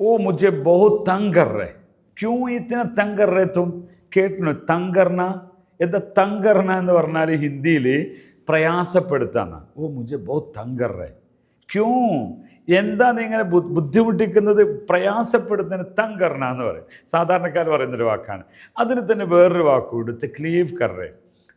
वो मुझे बहुत तंग कर रहे, क्यों इतना तंग कर रहे तुम? കേട്ടു തങ് കർണ. എന്താ തങ് കർണ എന്ന് പറഞ്ഞാൽ ഹിന്ദിയിൽ പ്രയാസപ്പെടുത്താണ്. ഓ മുझे बहुत तंग कर रहे, ക്യൂ, എന്താ നിങ്ങനെ ബുദ്ധിമുട്ടിക്കുന്നത്, പ്രയാസപ്പെടുന്നതിന് തങ് കർണ എന്ന് പറയും. സാധാരണക്കാർ പറയുന്നൊരു വാക്കാണ്. അതിന് തന്നെ വേറൊരു വാക്കുണ്ട്, തക്ലീഫ് കർറേ,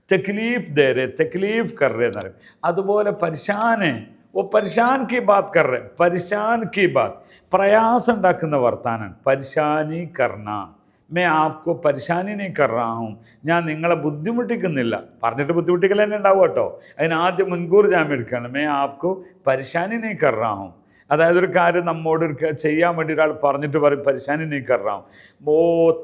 തക്ലീഫ് ദേരെ, തക്ലീഫ് കർറേ എന്ന് പറയും. അതുപോലെ പരിശാനെ, ഓ പരിശാൻ കി ബാത് കർറേ, പരിശാൻ കി ബാത്, പ്രയാസം ഉണ്ടാക്കുന്ന വർത്താനാണ്. പരിശാനി കർണ, മേ ആപ്കോ പരിശാനി നീ കറാഹും, ഞാൻ നിങ്ങളെ ബുദ്ധിമുട്ടിക്കുന്നില്ല. പറഞ്ഞിട്ട് ബുദ്ധിമുട്ടിക്കൽ തന്നെ ഉണ്ടാവും കേട്ടോ. അതിന് ആദ്യം മുൻകൂർ ജാമ്യം എടുക്കുകയാണ്. മേ ആപ്കോ പരിശാനി നീ കറാഹും, അതായത് ഒരു കാര്യം നമ്മോട് ചെയ്യാൻ വേണ്ടി ഒരാൾ പറഞ്ഞിട്ട് പറയും പരിശാനി നീ കറാഹും. ബോ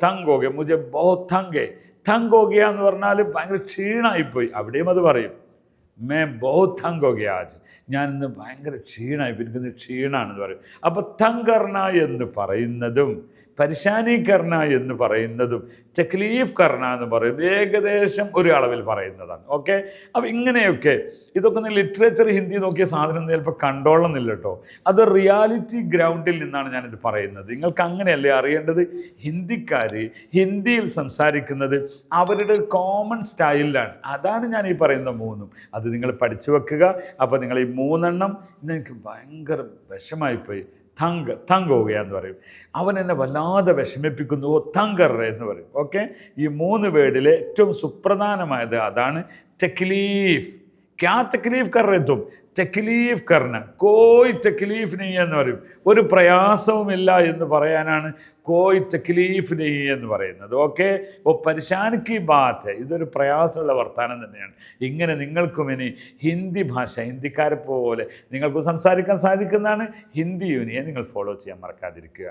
തങ് ഹോ ഗയ, മുझे बहुत तंग है. തങ് ഹോ ഗയ എന്ന് പറഞ്ഞാൽ ഭയങ്കര ക്ഷീണമായിപ്പോയി, അവിടെയും അത് പറയും. മേ ബഹുത് തങ് ഹോ ഗയ ആജ്, ഞാൻ ഇന്ന് ഭയങ്കര ക്ഷീണമായിപ്പോയി, എനിക്കിന്ന് ക്ഷീണമാണെന്ന് പറയും. അപ്പോൾ തങ് കർണ എന്ന് പറയുന്നതും പരിശാനി കർണ എന്ന് പറയുന്നതും തക്ലീഫ് കർണ എന്ന് പറയുന്നത് ഏകദേശം ഒരു അളവിൽ പറയുന്നതാണ്. ഓക്കെ, അപ്പോൾ ഇങ്ങനെയൊക്കെ ഇതൊക്കെ ഒന്ന് ലിറ്ററേച്ചർ ഹിന്ദി നോക്കിയ സാധനം ചിലപ്പോൾ കണ്ടോളന്നില്ല കേട്ടോ. അത് റിയാലിറ്റി ഗ്രൗണ്ടിൽ നിന്നാണ് ഞാനിത് പറയുന്നത്. നിങ്ങൾക്ക് അങ്ങനെയല്ലേ അറിയേണ്ടത്? ഹിന്ദിക്കാർ ഹിന്ദിയിൽ സംസാരിക്കുന്നത് അവരുടെ കോമൺ സ്റ്റൈലിലാണ്. അതാണ് ഞാൻ ഈ പറയുന്ന മൂന്നും. അത് നിങ്ങൾ പഠിച്ചു വെക്കുക. അപ്പോൾ നിങ്ങൾ ഈ മൂന്നെണ്ണം ഇന്ന് എനിക്ക് ഭയങ്കര വിഷമായിപ്പോയി, തങ് ഹോ ഗയ എന്ന് പറയും. അവൻ എന്നെ വല്ലാതെ വിഷമിപ്പിക്കുന്നു, ഓ തങ് കർ റേ എന്ന് പറയും. ഓക്കെ, ഈ മൂന്ന് വേർഡിലെ ഏറ്റവും സുപ്രധാനമായത് അതാണ്. തക്ലീഫ്, ക്യാ തക്ലീഫ് കർ റേ തും, തക്ലീഫ് കർണ, കോയ് തക്ലീഫ് നെയ് എന്ന് പറയും. ഒരു പ്രയാസവുമില്ല എന്ന് പറയാനാണ് കോയ് തക്ലീഫ് നെയ് എന്ന് പറയുന്നത്. ഓക്കെ, ഓ പരിശാൻ കി ബാത്ത്, ഇതൊരു പ്രയാസമുള്ള വർത്താനം തന്നെയാണ്. ഇങ്ങനെ നിങ്ങൾക്കും ഇനി ഹിന്ദി ഭാഷ ഹിന്ദിക്കാരെ പോലെ നിങ്ങൾക്ക് സംസാരിക്കാൻ സാധിക്കുന്നതാണ്. ഹിന്ദി യൂണിയെ നിങ്ങൾ ഫോളോ ചെയ്യാൻ മറക്കാതിരിക്കുക.